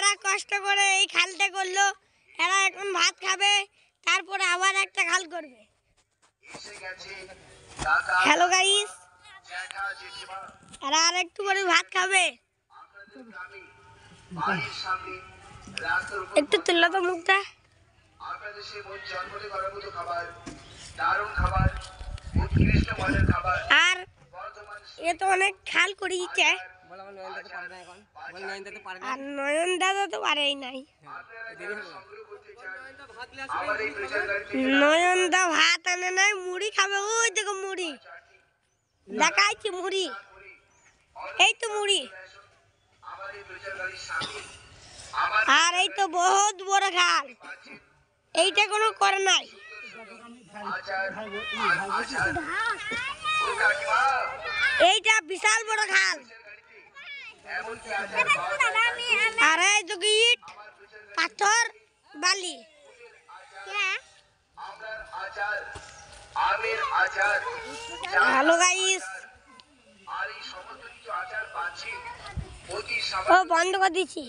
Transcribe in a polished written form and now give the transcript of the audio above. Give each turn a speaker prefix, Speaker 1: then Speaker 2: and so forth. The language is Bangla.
Speaker 1: এরা কষ্ট করে এই খালটা করলো, এরা এখন ভাত খাবে, তারপরে আবার একটা খাল করবে। হ্যালো গাইস, এরা আর একটু পরে ভাত খাবে। একটু তুললো তো মুখটা। আর এ তো অনেক খাল করিয়েছে, আর নয়ন দাদা তো পারেই নাই। নয়ন দা ভাত আনে নাই, মুড়ি খাবে। ওই দেখো মুড়ি দেখাইছি, মুড়ি, এই তো মুড়ি। আর এই তো বহুত বড় খাল, এইটা কোনো করে নাই। এইটা বিশাল বড় খাল। আর এই তো ইট পাথর বালি। হ্যালো গাইস, ও বন্ধ করে দিচ্ছি।